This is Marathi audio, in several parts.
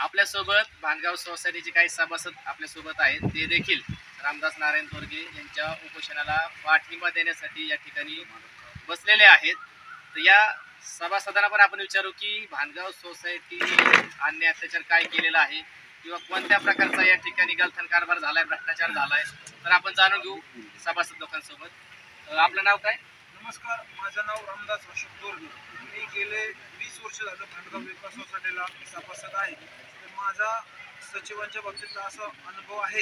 आपल्यासोबत भानगाव सोसायटीचे काही सभासद आपल्यासोबत आहेत. ते देखील रामदास नारायण तोरगे यांच्या उपोषणाला पाठिंबा देण्यासाठी या ठिकाणी बसलेले आहेत. तर या सभासदांना पण आपण विचारू की भानगाव सोसायटी अन्य अत्याचार काय केलेला आहे किंवा कोणत्या प्रकारचा या ठिकाणी गलथान कारभार झालाय, भ्रष्टाचार झालाय, तर आपण जाणून घेऊ सभासद लोकांसोबत. आपलं नाव काय? नमस्कार, माझं नाव रामदास अशोक तोरगे. मी गेले 20 वर्ष झालं भानगाव विकास सोसायटीला सभासद आहे. तर माझा सचिवांच्या बाबतीतला असा अनुभव आहे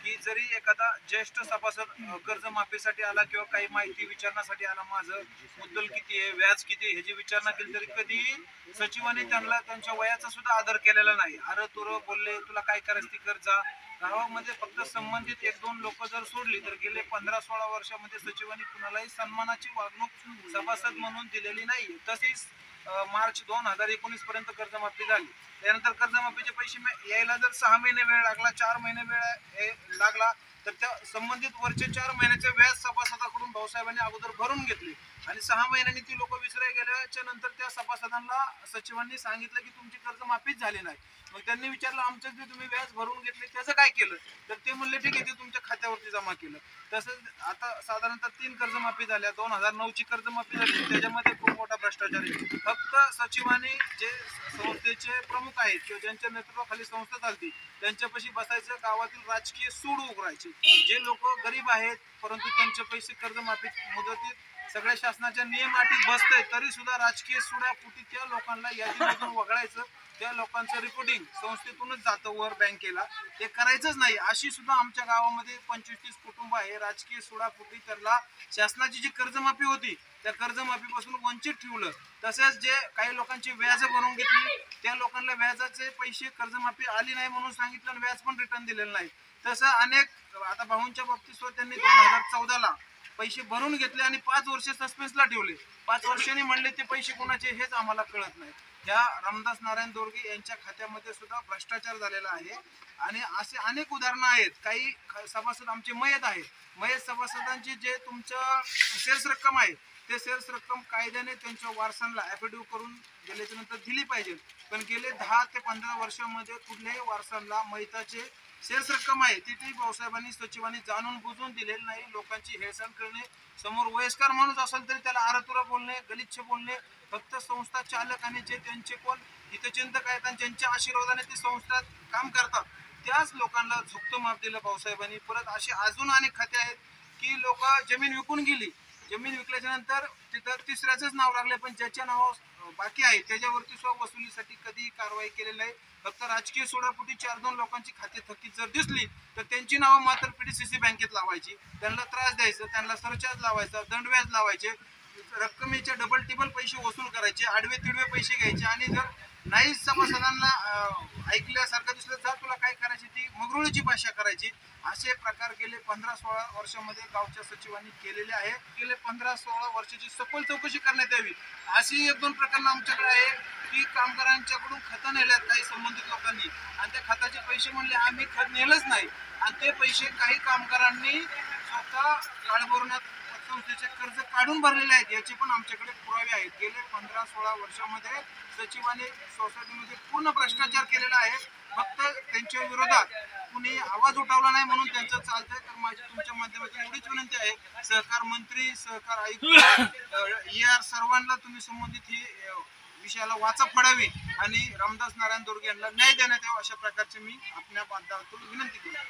की जरी एखादा ज्येष्ठ सभासद कर्जमाफीसाठी आला किंवा काही माहिती विचारण्यासाठी आला, माझं मुद्दल किती आहे, व्याज किती आहे ह्याची विचारणा केली, तरी कधीही सचिवांनी त्यांना त्यांच्या वयाचा सुद्धा आदर केलेला नाही. अरे तुरं बोलले, तुला काय करायचं ती कर्जा. गावामध्ये फक्त संबंधित 1-2 लोक जर सोडली तर गेले 15-16 वर्षामध्ये सचिवांनी कुणालाही सन्मानाची वागणूक सभासद म्हणून दिलेली नाही. तसेच मार्च 2019 पर्यंत कर्जमाफी झाली. त्यानंतर कर्जमाफीचे पैसे यायला जर 6 महिने वेळ लागला, 4 महिने वेळ लागला, तर त्या संबंधित वरचे 4 महिन्याचे व्याज सभासदाकडून भाऊसाहेबांनी अगोदर भरून घेतले आणि 6 महिन्यांनी ती लोक विसराय गेल्याच्या नंतर त्या सभासदांना सचिवांनी सांगितलं की तुमची कर्जमाफीच झाली नाही. मग त्यांनी विचारलं, आमचं जे तुम्ही व्याज भरून घेतले त्याचं काय केलं? तर ते म्हणले ठीक आहे, ते तुमच्या खात्यावरती जमा केलं. तसंच आता साधारणतः 3 कर्जमाफी झाल्या. 2009ची कर्जमाफी झाली, त्याच्यामध्ये खूप मोठा भ्रष्टाचार आहे. फक्त सचिवांनी जे संस्थेचे प्रमुख आहेत किंवा ज्यांच्या नेतृत्वाखाली संस्था चालते त्यांच्यापाशी बसायचं, गावातील राजकीय सूड उघडायचे. जे लोक गरीब आहेत परंतु त्यांचे पैसे कर्जमाफी मुदतीत सगळ्या शासनाच्या नियम अटीत बसते, तरी सुद्धा राजकीय सुडापोटी त्या लोकांना यादीमधून वगळायचं. त्या लोकांचं रिपोर्टिंग संस्थेतूनच जातं वर बँकेला, ते करायचंच नाही. अशी सुद्धा आमच्या गावामध्ये 25-30 कुटुंब आहे. राजकीय सुडापोटी त्यांना शासनाची जी कर्जमाफी होती त्या कर्जमाफीपासून वंचित ठेवलं. तसेच जे काही लोकांची व्याज भरून घेतली त्या लोकांना व्याजाचे पैसे कर्जमाफी आली नाही म्हणून सांगितलं आणि व्याज पण रिटर्न दिलेलं नाही. तसं अनेक, आता भाऊंच्या बाबतीत सुद्धा त्यांनी 2014ला पैसे भरून घेतले आणि 5 वर्ष सस्पेन्सला ठेवले. 5 वर्षांनी म्हणले ते पैसे कोणाचे हेच आम्हाला कळत नाही. ह्या रामदास नारायण तोरगे यांच्या खात्यामध्ये सुद्धा भ्रष्टाचार झालेला आहे आणि असे अनेक उदाहरणं आहेत. काही सभासद आमचे मयत आहेत. मयत सभासदांची जे तुमचं शेअर्स रक्कम आहे ते शेअर्स रक्कम कायद्याने त्यांच्या वारसांना ॲफिडेव्हिट करून गेल्याच्या नंतर दिली पाहिजे. पण गेले 10 ते 15 वर्षामध्ये कुठल्याही वारसांना मयताचे शेअर्स रक्कम आहे ती भाऊसाहेबांनी सचिवांनी जाणून बुजून दिलेली नाही. लोकांची हेळसांड करणे, समोर वयस्कर माणूस असेल तरी त्याला आरतुरा बोलणे, गलिच्छ बोलणे. फक्त संस्था चालक आणि जे त्यांचे कोण हितचिंतक आहेत आणि ज्यांच्या आशीर्वादाने ते संस्थात काम करतात त्याच लोकांना झुकतं माप दिलं भाऊसाहेबांनी. परत असे अजून अनेक खाते आहेत की लोक जमीन विकून गेली, जमीन विकल्याच्या नंतर तिथं तिसऱ्याचंच नाव लागले, पण ज्याच्या नाव बाकी आहे त्याच्यावरती सुद्धा वसुलीसाठी कधीही कारवाई केलेली नाही. फक्त राजकीय सोडापोटी 4-2 लोकांची खाते थकीत जर दिसली तर त्यांची नावं मात्र PDCC बँकेत लावायची, त्यांना त्रास द्यायचं, त्यांना सरचार्ज लावायचा, दंडव्याज लावायचे, रक्कमेचे डबल टिबल पैसे वसूल करायचे, आडवे तिडवे पैसे घ्यायचे आणि जर नाही सभासदांना ऐकल्यासारखं दिसलं तर तुला काय करायची ती मगरुळीची भाषा करायची. असे प्रकार गेले 15-16 वर्षामध्ये गावच्या सचिवांनी केलेले आहे. गेले 15-16 वर्षाची सखोल चौकशी करण्यात यावी. अशी 1-2 प्रकरणं आमच्याकडे आहे की कामगारांच्याकडून खतं नेल्यात काही संबंधित लोकांनी आणि त्या खताचे पैसे म्हणले आम्ही खत नेलंच नाही आणि ते पैसे काही कामगारांनी स्वतः काळभरणात संस्थेचे कर्ज काढून भरलेले आहेत. याचे पण आमच्याकडे पुरावे आहेत. गेले 15-16 वर्षामध्ये सचिवांनी सोसायटीमध्ये पूर्ण भ्रष्टाचार केलेला आहे. फक्त त्यांच्या विरोधात कुणी आवाज उठवला नाही म्हणून त्यांचं चालतंय. तर माझी तुमच्या माध्यमातून एवढीच विनंती आहे, सहकार मंत्री, सहकार आयुक्त सर्वांना तुम्ही संबंधित ही विषयाला वाचा फोडावी आणि रामदास नारायण तोरगे यांना न्याय देण्यात यावा अशा प्रकारचे मी आपल्या माध्यमातून विनंती करतो.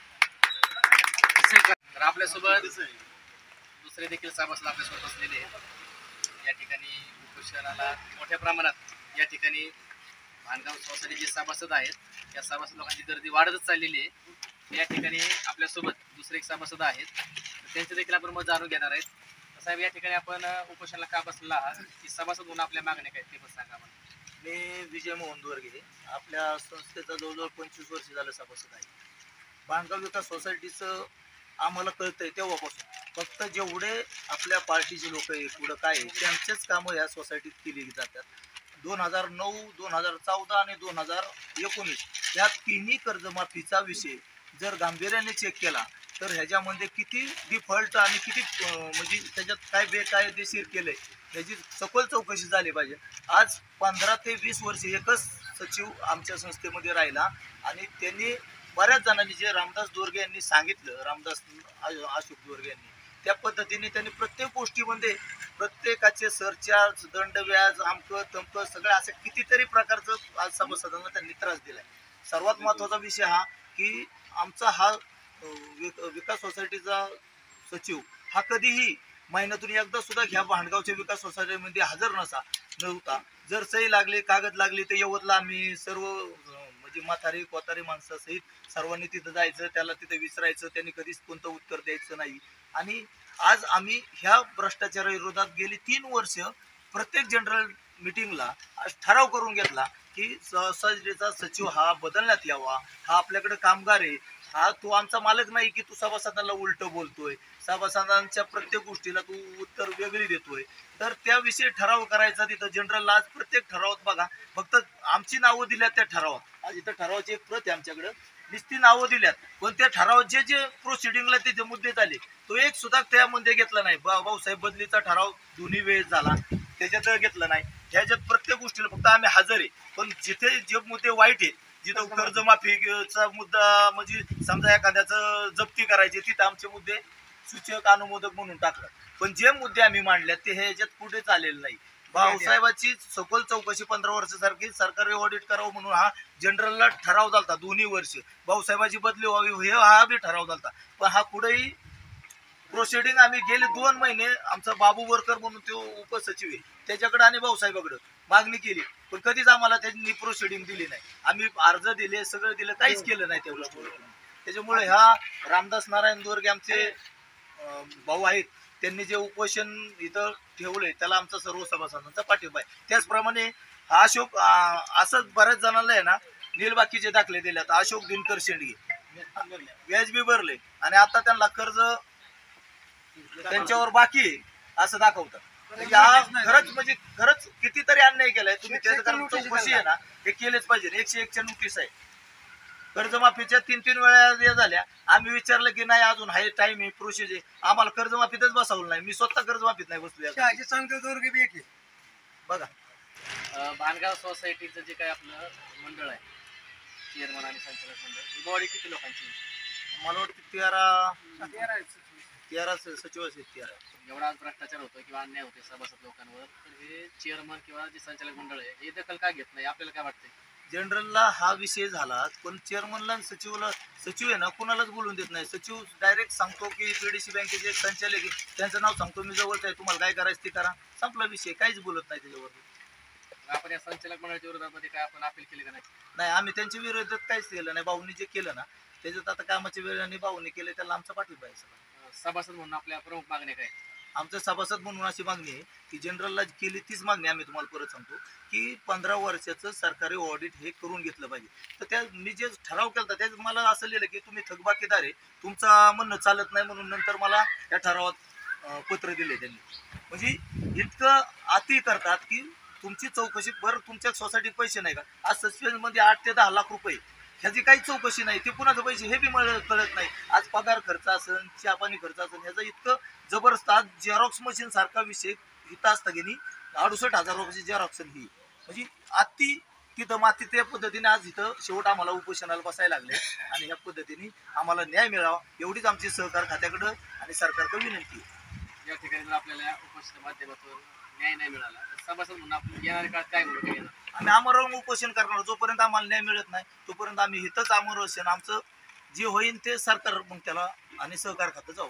तर आपल्यासोबत दुसरे देखील सभासद आपल्यासोबत असलेले आहेत. या ठिकाणी उपोषणाला मोठ्या प्रमाणात या ठिकाणी भानगाव सोसायटीचे सभासद आहेत. या सभासद लोकांची गर्दी वाढतच चाललेली आहे. या ठिकाणी आपल्यासोबत दुसरे एक सभासद आहेत, त्यांचे देखील आपण मत जाणून घेणार आहेत. साहेब, या ठिकाणी आपण उपोषणाला का बसला आहात, की सभासद होऊन आपल्या मागण्या काय ते पण सांगा मला. मी विजय मोहन दोरगे, आपल्या संस्थेचा जवळजवळ 25 वर्ष झालं सभासद आहे. भानगाव विकास सोसायटीचं आम्हाला कळतंय तेव्हापासून फक्त जेवढे आपल्या पार्टीचे लोक आहे पुढं काय आहे त्यांचेच कामं या सोसायटीत केली जातात. 2009, 2014 आणि 2019 या तिन्ही कर्जमाफीचा विषय जर गांभीर्याने चेक केला तर ह्याच्यामध्ये किती डिफॉल्ट आणि किती म्हणजे त्याच्यात काय बेकायदेशीर केलंय याची सखोल चौकशी झाली पाहिजे. आज 15 ते 20 वर्ष एकच सचिव आमच्या संस्थेमध्ये राहिला आणि त्यांनी बऱ्याच जणांनी जे रामदास दोरगे यांनी सांगितलं, रामदास अशोक दोरगे यांनी, त्या पद्धतीने त्यांनी प्रत्येक गोष्टीमध्ये प्रत्येकाचे सरचार्ज, दंड, व्याज, आमकं तमकं सगळं असं कितीतरी प्रकारचं आज सभासदांना त्यांनी त्रास दिलाय. सर्वात महत्त्वाचा विषय हा की आमचा हा विकास सोसायटीचा सचिव हा कधीही महिन्यातून एकदा सुद्धा ह्या भांडगावच्या विकास सोसायटीमध्ये हजर नव्हता. जर सही लागली, कागद लागली तर यवतला आम्ही सर्व म्हणजे म्हातारी कोतारी माणसासहित सर्वांनी तिथं जायचं, त्याला तिथं विचारायचं, त्यांनी कधीच कोणतं उत्तर द्यायचं नाही. आणि आज आम्ही ह्या भ्रष्टाचाराविरोधात गेली 3 वर्ष प्रत्येक जनरल मिटिंगला ठराव करून घेतला की सोसायटीचा सचिव हा बदलण्यात यावा. हा आपल्याकडे कामगार आहे, हा तू आमचा मालक नाही की तू सभासदांना उलट बोलतोय, सभासदांच्या प्रत्येक गोष्टीला तू उत्तर वेगळी देतोय. तर त्याविषयी ठराव करायचा तिथं जनरलला. आज प्रत्येक ठरावात बघा फक्त आमची नावं दिल्यात त्या ठरावात. आज इथं ठरावाची एक प्रत आहे आमच्याकडं, नुसती नावं दिल्यात, पण त्या ठरावात जे जे प्रोसिडिंगला ते मुद्दे झाले तो एक सुद्धा त्यामध्ये घेतला नाही. भाऊसाहेब बदलीचा ठराव दोन्ही वेळेस झाला, त्याच्यात घेतलं नाही. ह्याच्यात प्रत्येक गोष्टीला फक्त आम्ही हजर आहे, पण जिथे जे मुद्दे वाईट आहेत, जिथं कर्जमाफीचा मुद्दा म्हणजे समजा एखाद्याचं जप्ती करायची, तिथं आमचे मुद्दे सूचक अनुमोदक म्हणून टाकलं. पण जे मुद्दे आम्ही मांडले ते ह्याच्यात कुठेच आलेले नाही. भाऊसाहेबाची सखोल चौकशी 15 वर्षासारखी सरकारी ऑडिट करावं म्हणून हा जनरलला ठराव झालता. दोन्ही वर्ष भाऊसाहेबाची बदली व्हावी हा बी ठराव झालता. पण हा कुठेही प्रोसिडिंग आम्ही गेले 2 महिने आमचा बाबू वरकर म्हणून तो उपसचिव आहे त्याच्याकडे आणि भाऊसाहेबाकडे मागणी केली, पण कधीच आम्हाला त्यांनी प्रोसिडिंग दिली नाही. आम्ही अर्ज दिले, सगळं दिलं, काहीच केलं नाही त्या गोष्टीवर. त्याच्यामुळे ह्या रामदास नारायण दोरगे आमचे भाऊ आहेत, त्यांनी जे उपोषण इथं ठेवलंय त्याला आमचा सर्व सभासदांचा पाठिंबा आहे. त्याचप्रमाणे अशोक असंच बऱ्याच जणांना आहे ना नीलबाकीचे दाखले दिलेत. अशोक दिनकर शेंडगे व्याज बी भरले आणि आता त्यांना कर्ज त्यांच्यावर बाकी आहे असं दाखवतात. खरंच कितीतरी अन्याय केलाय तुम्ही. त्याचं कारण चौकशी आहे ना हे केलेच पाहिजे. 101च्या नोटीस आहे. कर्जमाफीच्या 3 वेळा झाल्या. आम्ही विचारलं की नाही अजून हाय टाइम आहे, प्रोसेस आहे. आम्हाला कर्जमाफीतच बसवलं नाही. मी स्वतः कर्जमाफीत नाही बसलो. बघा भांडगाव सोसायटीचं जे काय आपलं मंडळ आहे, चेअरमन आणि संचालक मंडळ, ही बॉडी किती लोकांची? मला वाटतं 13 सचिव आहेत. 13. एवढा आज भ्रष्टाचार होतो किंवा अन्याय होते सभासद लोकांवर, तर हे चेअरमन किंवा जे संचालक मंडळ आहे हे दखल का घेत नाही? आपल्याला काय वाटतंय? जनरलला हा विषय झाला, पण चेअरमनला आणि सचिव आहे ना कुणालाच बोलून देत नाही. सचिव डायरेक्ट सांगतो की पीडीसी बँकेचे संचालक आहे, त्यांचं नाव सांगतो, मी जवळच आहे, तुम्हाला काय करायचं ते करा, संपला विषय. काहीच बोलत नाही त्याच्यावर. आपण या संचालक मंडळाच्या विरोधामध्ये काय आपण अपील केली का नाही? नाही, आम्ही त्यांच्या विरोधात काहीच केलं नाही. भाऊनी जे केलं ना त्याच्यात आता कामाच्या वेळाने भाऊनी केलं त्याला आमचा पाठिंबा आहे. सभासद म्हणून आपल्या प्रमुख मागण्या काय? आमचं सभासद म्हणून अशी मागणी आहे की जनरलला केली तीच मागणी आम्ही तुम्हाला परत सांगतो की 15 वर्षाचं सरकारी ऑडिट हे करून घेतलं पाहिजे. तर त्या मी जे ठराव केला त्याच मला असं लिहिलं की तुम्ही थकबाकीदार आहे, तुमचं म्हणणं चालत नाही, म्हणून नंतर मला या ठरावात पत्र दिले त्यांनी. म्हणजे इतकं अति करतात की तुमची चौकशी बरं तुमच्या सोसायटीत पैसे नाही का? आज सस्पेन्समध्ये 8 ते 10 लाख रुपये ह्याची काही चौकशी नाही. ते कुणाचे पैसे हे बी मला कळत नाही. आज पगार खर्च असेल, चहापाणी खर्च असेल, ह्याचं इतकं जबरदस्त. आज झेरॉक्स मशीन सारखा विषय इथं असता की नाही 68,000 रुपयाची झेरॉक्स ही म्हणजे अति तिथं माती. त्या पद्धतीने आज इथं शेवट आम्हाला उपोषणाला बसायला लागले आणि ह्या पद्धतीने आम्हाला न्याय मिळावा एवढीच आमची सहकार खात्याकडं आणि सरकारकडे विनंती आहे. या ठिकाणी जर आपल्याला उपोषणाच्या माध्यमातून न्याय नाही मिळाला तर सभासद म्हणून आपण येणाऱ्या काळात काय भूमिका घेणार? आम्ही आमरण उपोषण करणार. जोपर्यंत आम्हाला न्याय मिळत नाही तोपर्यंत आम्ही इथंच आमरण. आमचं जे होईल ते सरकार मग त्याला आणि सहकार खातं जाऊ.